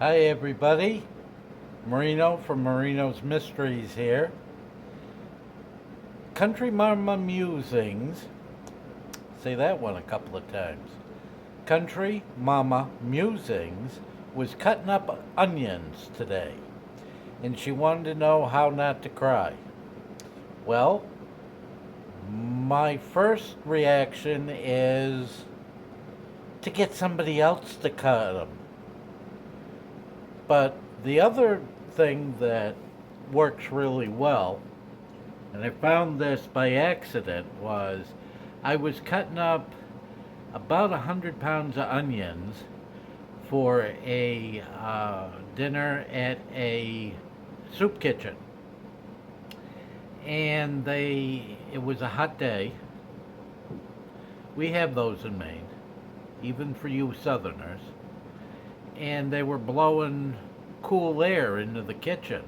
Hi everybody, Marino from Marino's Mysteries here. Country Mama Musings, say that one a couple of times. Country Mama Musings was cutting up onions today, and she wanted to know how not to cry. Well, my first reaction is to get somebody else to cut them. But the other thing that works really well, and I found this by accident, was I was cutting up about 100 pounds of onions for a dinner at a soup kitchen. And it was a hot day. We have those in Maine, even for you Southerners. And they were blowing cool air into the kitchen.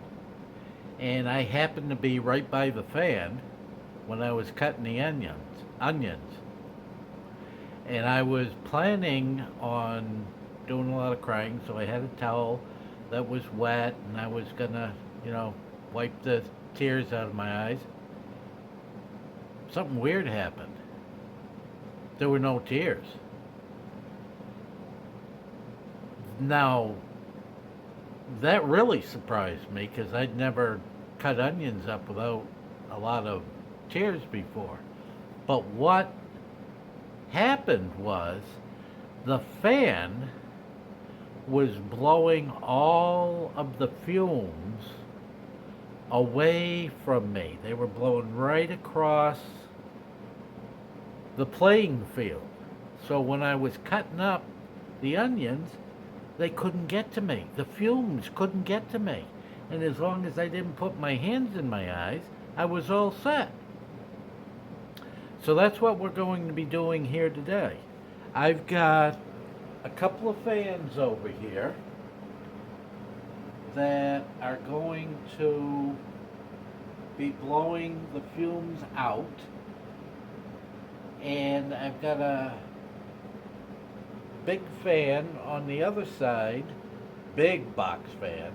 And I happened to be right by the fan when I was cutting the onions. And I was planning on doing a lot of crying, so I had a towel that was wet, and I was gonna, wipe the tears out of my eyes. Something weird happened. There were no tears. Now, that really surprised me because I'd never cut onions up without a lot of tears before. But what happened was the fan was blowing all of the fumes away from me. They were blowing right across the playing field. So when I was cutting up the onions, they couldn't get to me. The fumes couldn't get to me. And as long as I didn't put my hands in my eyes, I was all set. So that's what we're going to be doing here today. I've got a couple of fans over here that are going to be blowing the fumes out. And I've got a big fan on the other side, big box fan,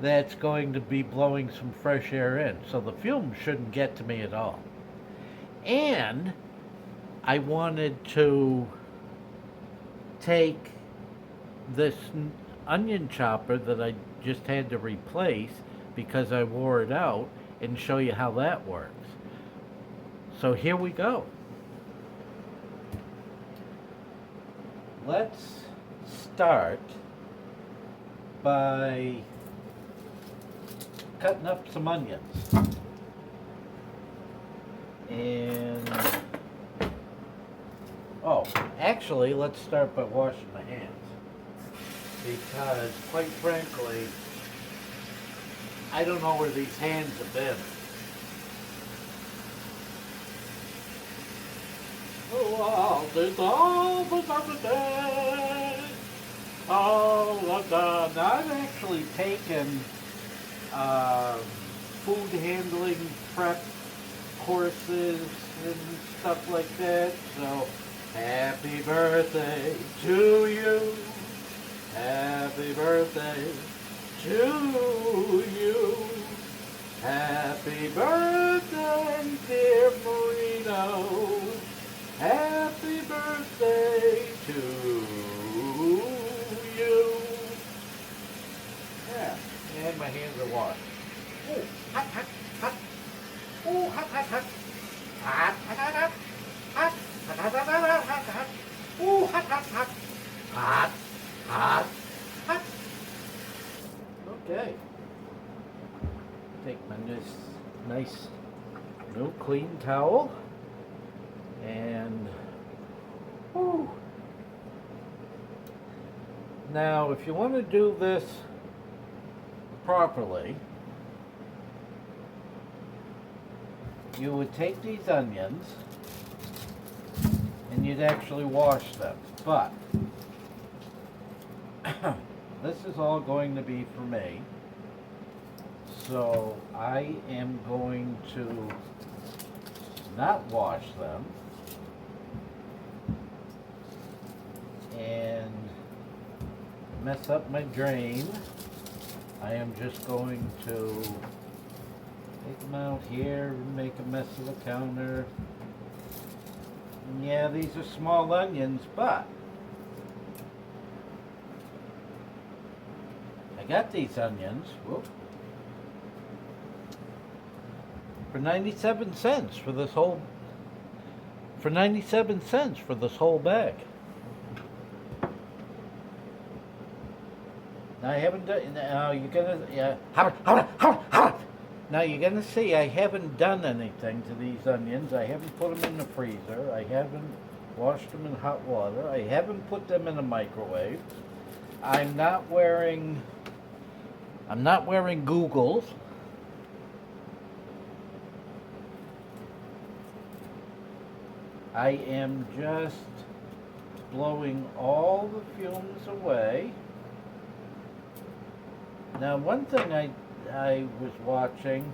that's going to be blowing some fresh air in. So the fumes shouldn't get to me at all. And I wanted to take this onion chopper that I just had to replace because I wore it out and show you how that works. So here we go. Let's start by cutting up some onions. And, actually, let's start by washing my hands. Because, quite frankly, I don't know where these hands have been. Oh, there's all the other day. All of the. Now, I've actually taken food handling prep courses and stuff like that. So, happy birthday to you. Happy birthday to you. Happy birthday, dear Marino. Happy birthday to you. Yeah, and my hands are washed. Oh, hot, hot, hot. Oh, hot, hot, hot. Hot, hot, hot, hot. Hot, hot, hot, hot, hot, hot, hot. Oh, hot, hot, hot. Hot, hot, hot. Okay. Take my nice new clean towel. And whew. Now, if you want to do this properly, you would take these onions and you'd actually wash them. But this is all going to be for me. So I am going to not wash them. and mess up my drain, I am just going to take them out here and make a mess of the counter. And yeah, these are small onions, but I got these onions for 97 cents for this whole 97 cents for this whole bag. Now I haven't done. Now you're gonna. Now you're gonna see I haven't done anything to these onions. I haven't put them in the freezer. I haven't washed them in hot water. I haven't put them in a microwave. I'm not wearing googles. I am just blowing all the fumes away. Now, one thing I was watching,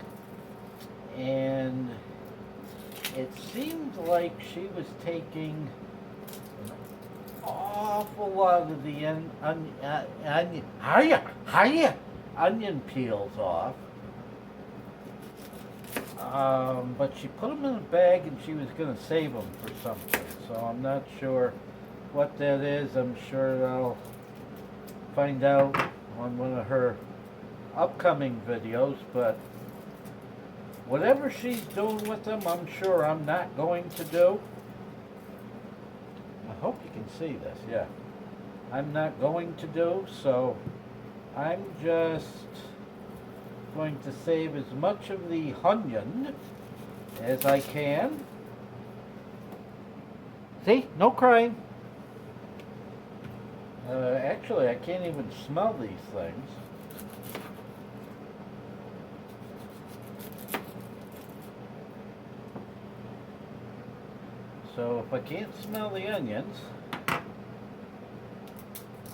and it seemed like she was taking an awful lot of the onion peels off. But she put them in a bag and she was going to save them for something. So I'm not sure what that is. I'm sure I'll find out on one of her upcoming videos. But whatever she's doing with them, I'm sure I'm not going to do. I hope you can see this. Yeah. I'm not going to do. So I'm just going to save as much of the onion as I can. See? No crying. Actually, I can't even smell these things. So if I can't smell the onions,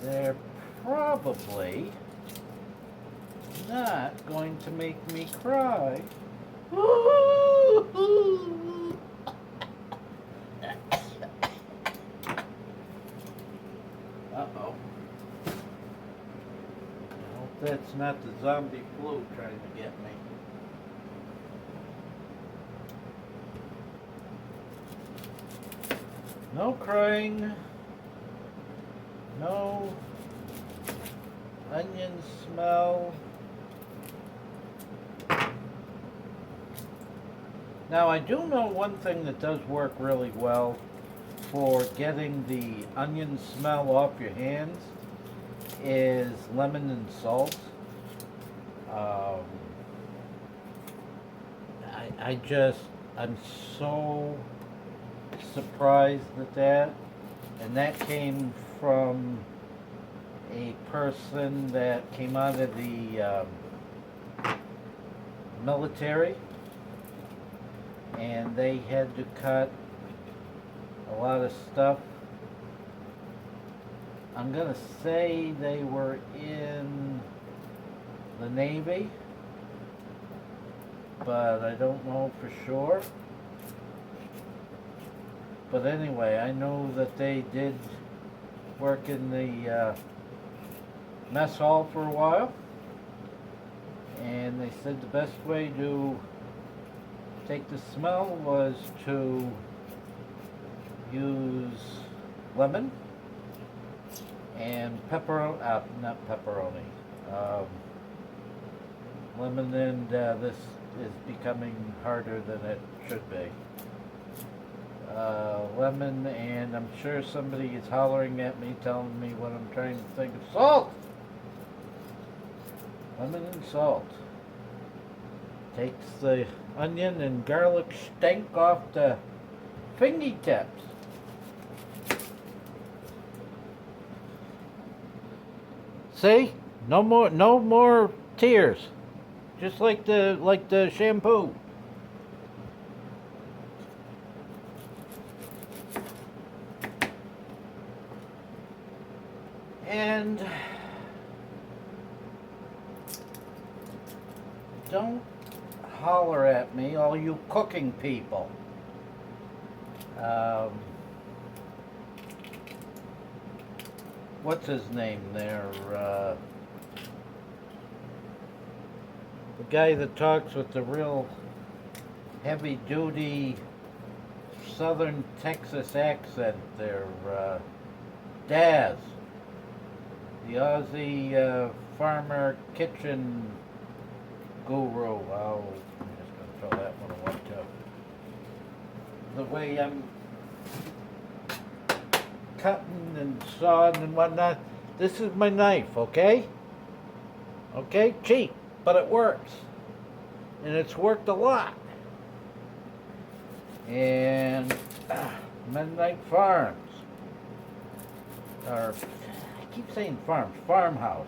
they're probably not going to make me cry. Uh-oh. I hope that's not the zombie flu trying to get me. No crying. No onion smell. Now I do know one thing that does work really well for getting the onion smell off your hands is lemon and salt. I'm so surprised at that, and that came from a person that came out of the military, and they had to cut a lot of stuff. I'm gonna say they were in the Navy, but I don't know for sure. But anyway, I know that they did work in the mess hall for a while, and they said the best way to take the smell was to use lemon and lemon, and this is becoming harder than it should be. Lemon, and I'm sure somebody is hollering at me, telling me what I'm trying to think of. Salt! Lemon and salt. Takes the onion and garlic stink off the fingertips. See? No more tears. Just like the shampoo. And don't holler at me, all you cooking people. what's his name there? The guy that talks with the real heavy duty southern Texas accent there, Daz, the Aussie farmer kitchen guru. Oh, I'm just gonna throw that one away too. The way I'm cutting and sawing and whatnot, this is my knife, okay? Okay, cheap, but it works. And it's worked a lot. And Midnight Farms, or I keep saying farms, farmhouse.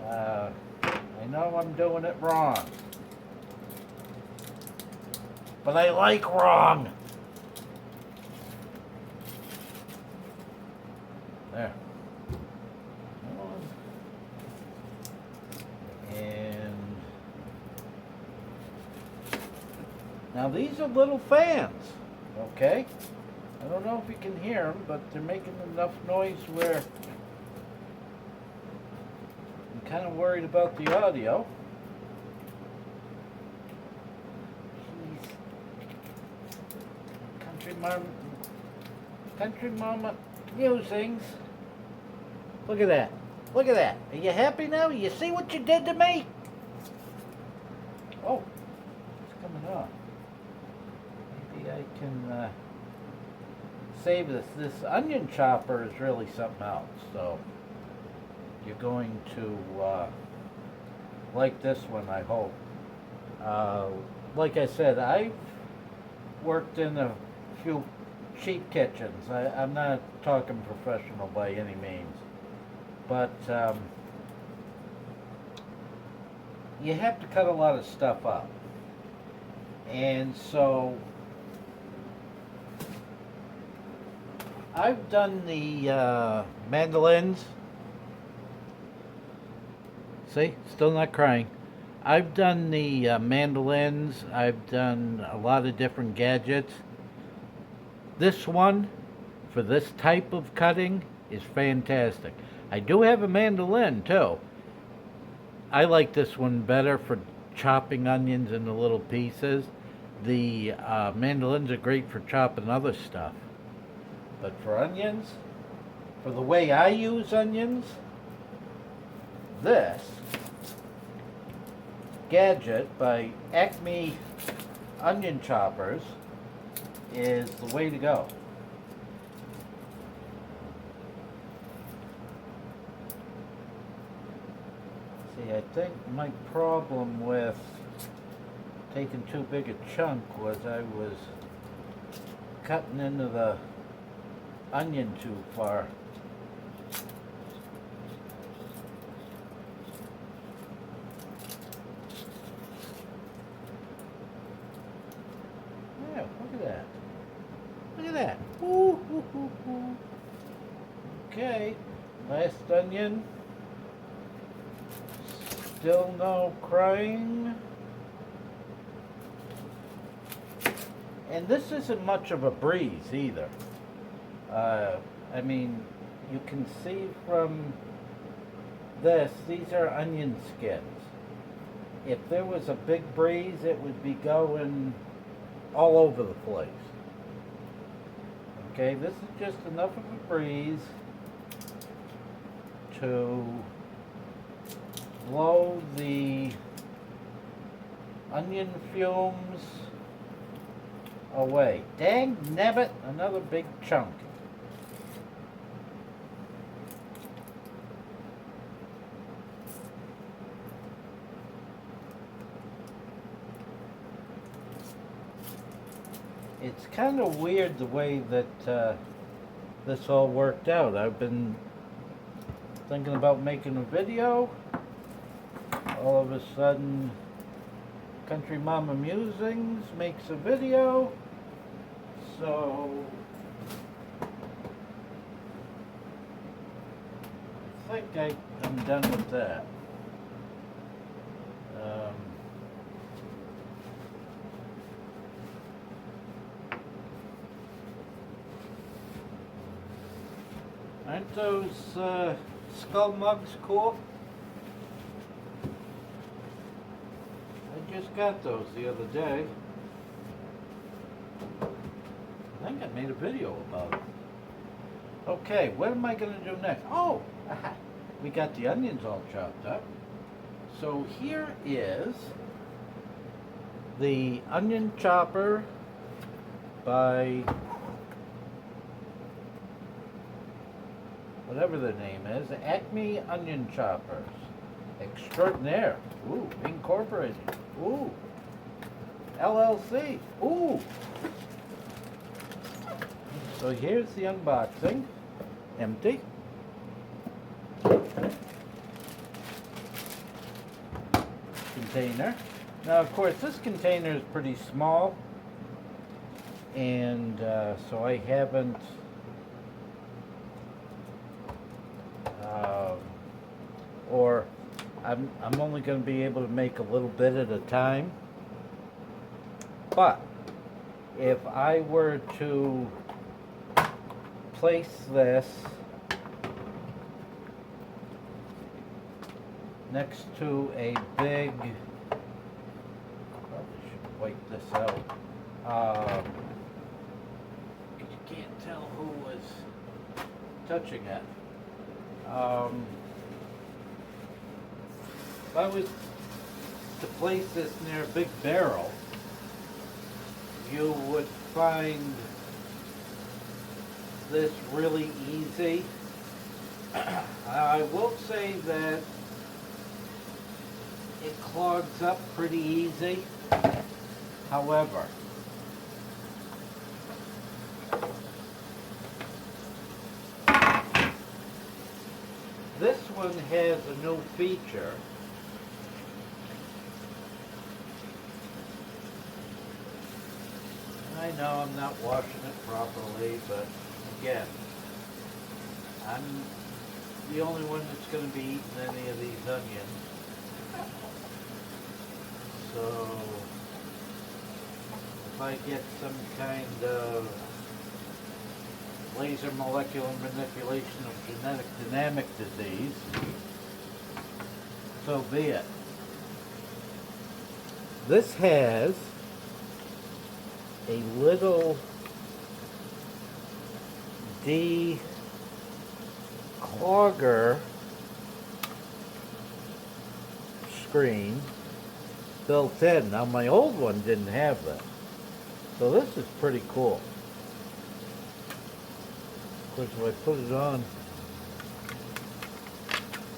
I know I'm doing it wrong, but I like wrong. There. And now these are little fans, okay? I don't know if you can hear them, but they're making enough noise where I'm kind of worried about the audio. Jeez. Country Mama musings. Look at that. Look at that. Are you happy now? You see what you did to me? Oh, it's coming off. Maybe I can save this. This onion chopper is really something else. So you're going to like this one, I hope. Like I said, I've worked in a few cheap kitchens. I'm not talking professional by any means. But you have to cut a lot of stuff up. And so I've done the mandolins. See, still not crying. I've done the mandolins. I've done a lot of different gadgets. This one, for this type of cutting, is fantastic. I do have a mandolin too. I like this one better for chopping onions into little pieces. The mandolins are great for chopping other stuff. But for onions, for the way I use onions, this gadget by Acme onion choppers is the way to go. See, I think my problem with taking too big a chunk was I was cutting into the onion too far. Yeah, look at that. Look at that. Ooh, ooh, ooh, ooh. Okay, last onion. Still no crying. And this isn't much of a breeze either. I mean, you can see from this, these are onion skins. If there was a big breeze, it would be going all over the place. Okay, this is just enough of a breeze to blow the onion fumes away. Dang nabbit, another big chunk. It's kind of weird the way that this all worked out. I've been thinking about making a video. All of a sudden, Country Mama Musings makes a video. So I think I'm done with that. I Aren't those skull mugs cool? I just got those the other day. I think I made a video about it. Okay, what am I going to do next? Oh, we got the onions all chopped up. So here is the onion chopper by whatever the name is, Acme onion choppers. Extraordinaire. Ooh, incorporated. Ooh. LLC. Ooh. So here's the unboxing. Empty. Container. Now, of course, this container is pretty small, and so I haven't or I'm only going to be able to make a little bit at a time. But if I were to place this next to a big, probably should wipe this out. You can't tell who was touching it. If I was to place this near a big barrel, you would find this really easy. I will say that it clogs up pretty easy. However, this one has a new feature. I know I'm not washing it properly, but again, I'm the only one that's going to be eating any of these onions. So if I get some kind of laser molecular manipulation of genetic dynamic disease, so be it. This has a little declogger screen built in. Now my old one didn't have that. So this is pretty cool. Of course, if I put it on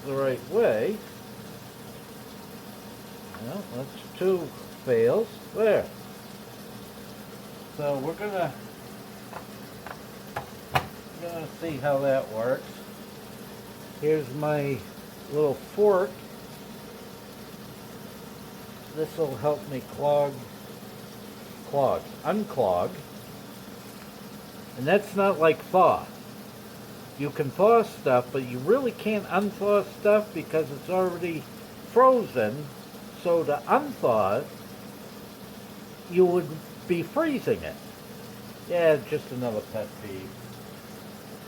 the right way, well, that's two fails. There. So we're gonna see how that works. Here's my little fork. This will help me unclog. And that's not like thaw. You can thaw stuff, but you really can't unthaw stuff because it's already frozen. So to unthaw it, you would be freezing it. Yeah, just another pet peeve.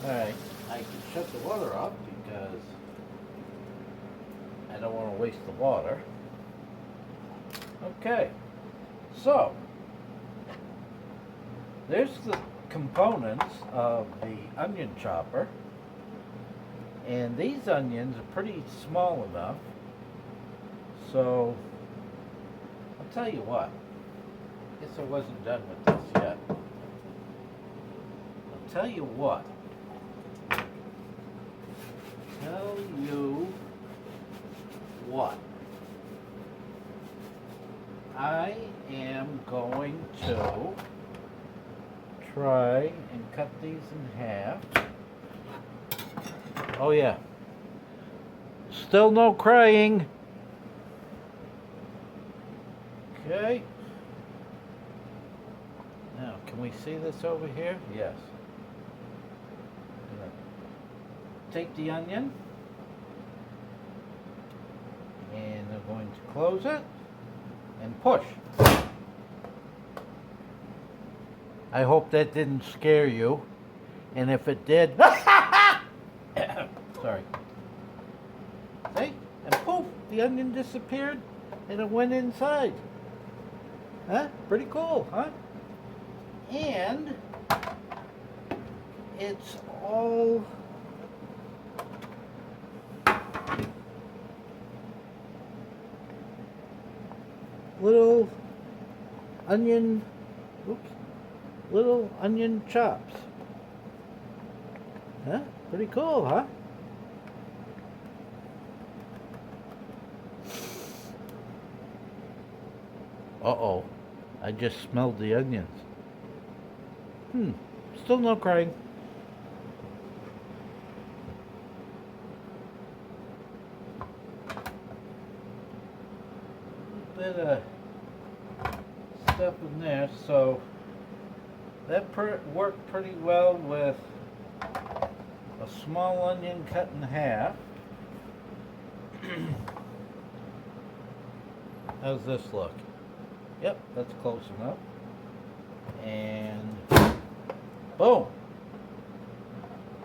Alright, I can shut the water off because I don't want to waste the water. Okay, so there's the components of the onion chopper, and these onions are pretty small enough, so I'll tell you what, I guess I wasn't done with this yet. I'll tell you what, I am going to try and cut these in half. Oh yeah. Still no crying. Okay. Now, can we see this over here? Yes. Take the onion, and I'm going to close it and push. I hope that didn't scare you, and if it did, Sorry. See? And poof, the onion disappeared and it went inside. Huh? Pretty cool, huh? And it's all little onion, oops, little onion chops. Huh? Pretty cool, huh? Uh-oh, I just smelled the onions. Still no crying. A bit of stuff in there, so that worked pretty well with a small onion cut in half. How's this look? Yep, that's close enough. And boom!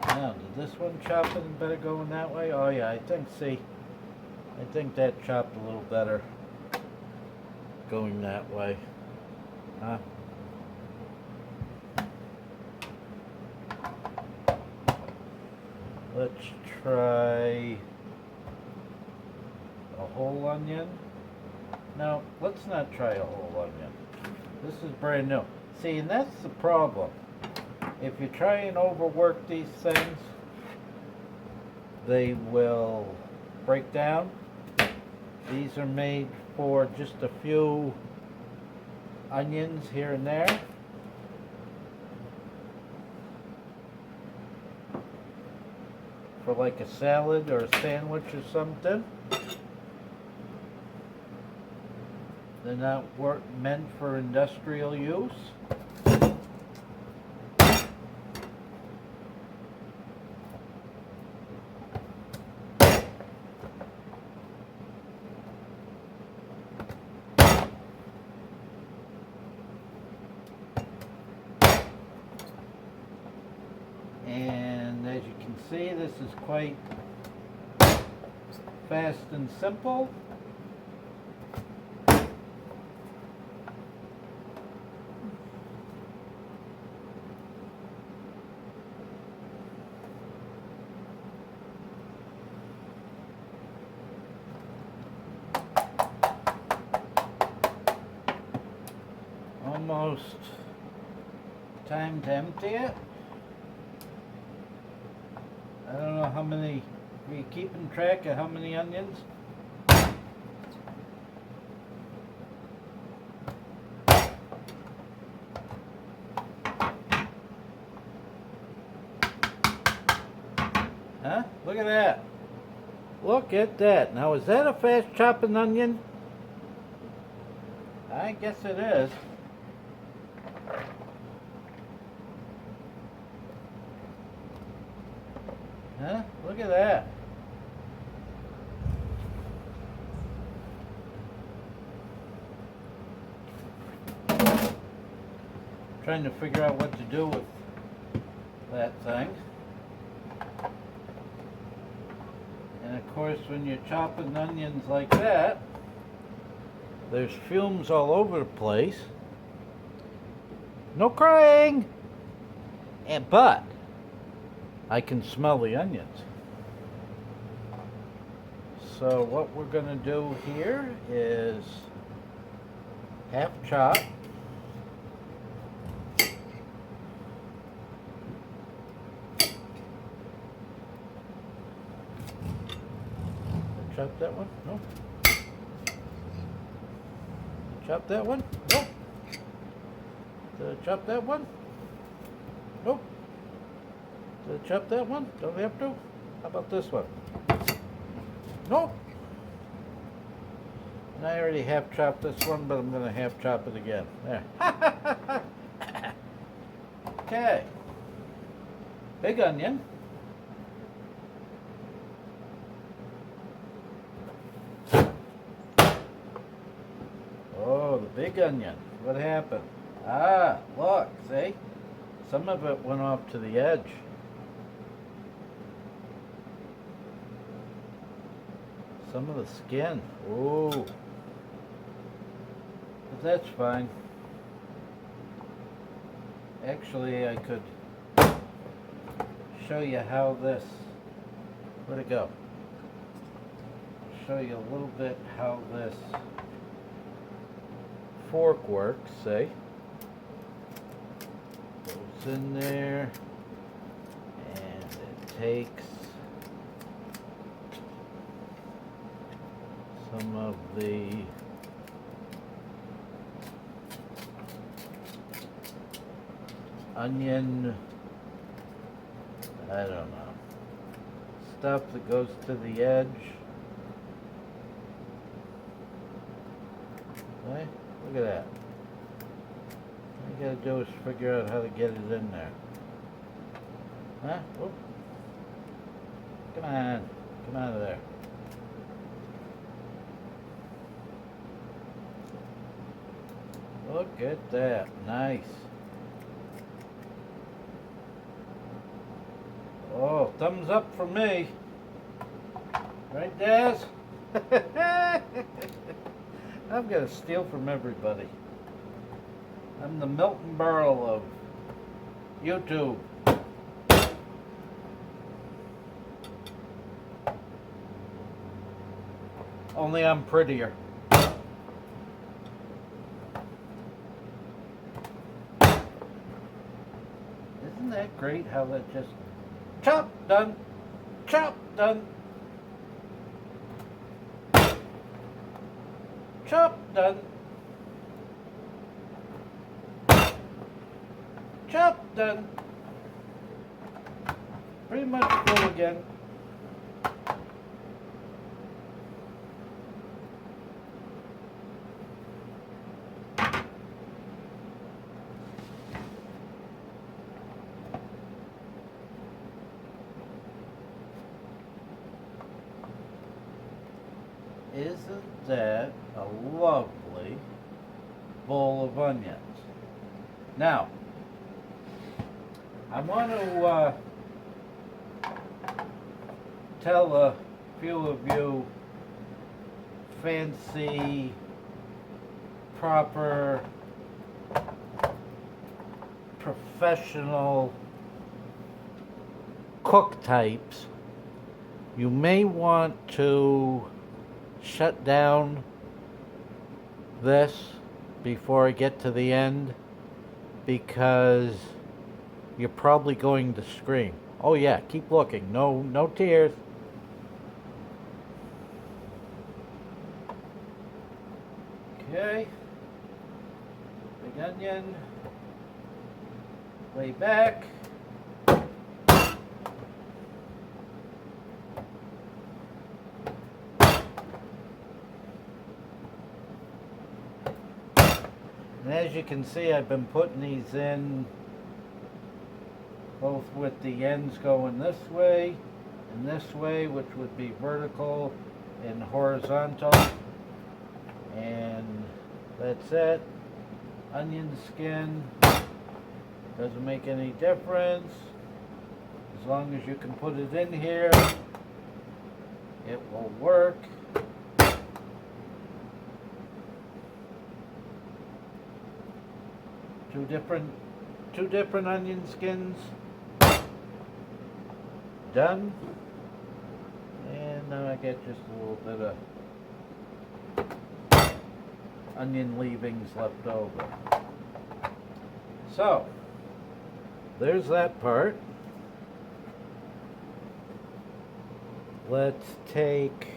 Now, did this one chop in better going that way? Oh yeah, I think that chopped a little better going that way. Huh? Let's try a whole onion. No, let's not try a whole onion. This is brand new. See, and that's the problem. If you try and overwork these things, they will break down. These are made for just a few onions here and there. For like a salad or a sandwich or something. They're not meant for industrial use. And as you can see, this is quite fast and simple. Almost time to empty it. I don't know how many, are you keeping track of how many onions? Huh? Look at that. Look at that. Now is that a fast chopping onion? I guess it is. Huh? Look at that. Trying to figure out what to do with that thing. And of course, when you're chopping onions like that, there's fumes all over the place. No crying! But I can smell the onions. So what we're going to do here is half chop. Chop that one? No. Chop that one? Nope. Chop that one? Nope. Chop that one? Don't have to? How about this one? Nope. And I already half chopped this one, but I'm going to half chop it again. There. Okay. Big onion. Oh, the big onion. What happened? Ah, look, see? Some of it went off to the edge. some of the skin. Ooh. But that's fine. Actually, I could show you how this, where'd it go? Show you a little bit how this fork works, see? Goes in there, and it takes some of the onion, I don't know, stuff that goes to the edge. Okay, look at that. All you gotta do is figure out how to get it in there. Huh? Oop. Come on. Come out of there. Look at that. Nice. Oh, thumbs up for me. Right, Daz? I'm gonna steal from everybody. I'm the Milton Berle of YouTube. Only I'm prettier. Isn't that great how that just chop, done, chop, done, chop, done, chop, done. Pretty much full again. Isn't that a lovely bowl of onions? Now, I want to tell a few of you fancy, proper, professional cook types, you may want to shut down this before I get to the end, because you're probably going to scream. Oh yeah, keep looking. No tears. Okay. Big onion. Lay back. And as you can see, I've been putting these in both with the ends going this way and this way, which would be vertical and horizontal. And that's it. Onion skin doesn't make any difference. As long as you can put it in here, it will work. Two different onion skins done. And now I get just a little bit of onion leavings left over. So there's that part. Let's take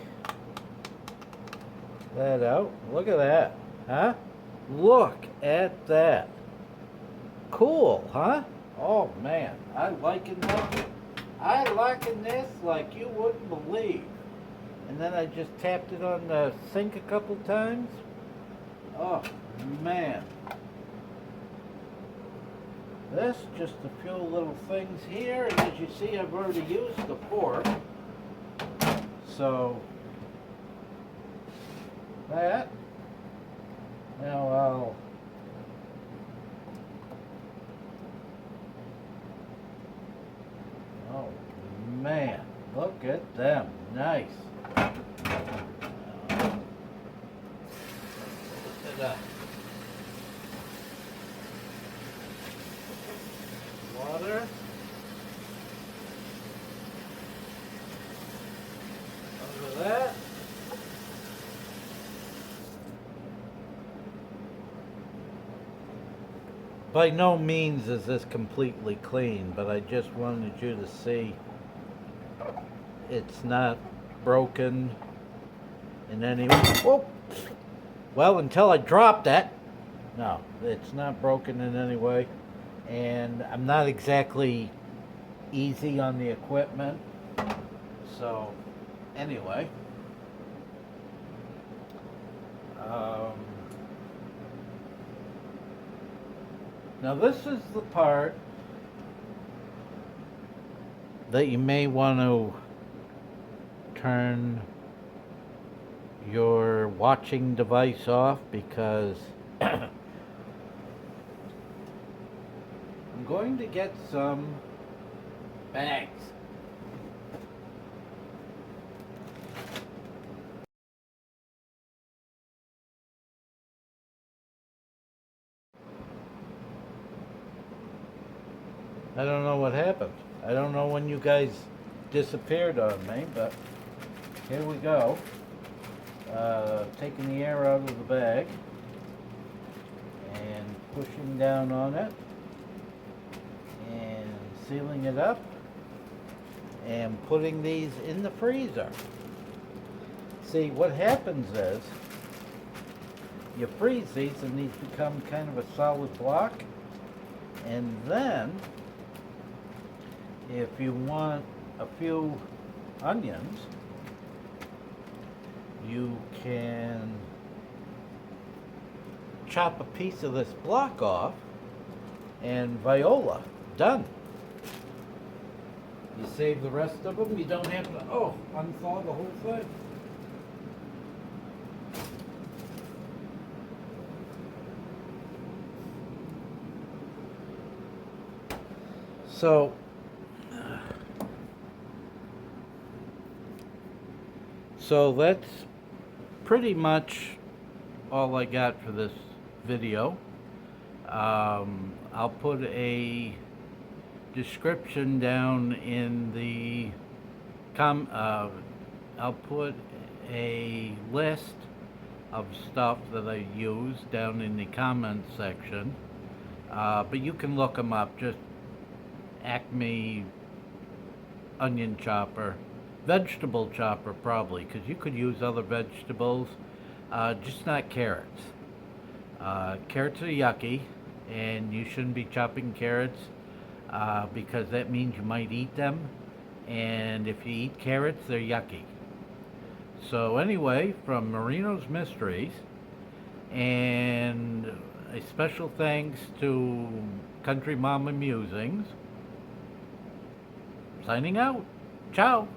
that out. Look at that, huh? Look at that. Cool, huh? Oh man, I liking this like you wouldn't believe. And then I just tapped it on the sink a couple times. Oh man. This, just a few little things here, and as you see, I've already used the fork. So that. Now I'll oh man, look at them. Nice. by no means is this completely clean, but I just wanted you to see it's not broken in any way. Whoa. Well, until I dropped it, no, it's not broken in any way. And I'm not exactly easy on the equipment. So, anyway. Now this is the part that you may want to turn your watching device off, because I'm going to get some bags. I don't know what happened. I don't know when you guys disappeared on me, but here we go. Taking the air out of the bag and pushing down on it and sealing it up and putting these in the freezer. See, what happens is you freeze these and these become kind of a solid block, and then if you want a few onions, you can chop a piece of this block off and viola, done. You save the rest of them, you don't have to, unthaw the whole thing. So that's pretty much all I got for this video. I'll put a description down in the I'll put a list of stuff that I use down in the comments section, but you can look them up. Just Acme onion chopper, vegetable chopper probably, because you could use other vegetables, just not carrots. Carrots are yucky, and you shouldn't be chopping carrots, because that means you might eat them, and if you eat carrots, they're yucky. So anyway, from Marino's Mysteries, and a special thanks to Country Mama Musings, signing out. Ciao.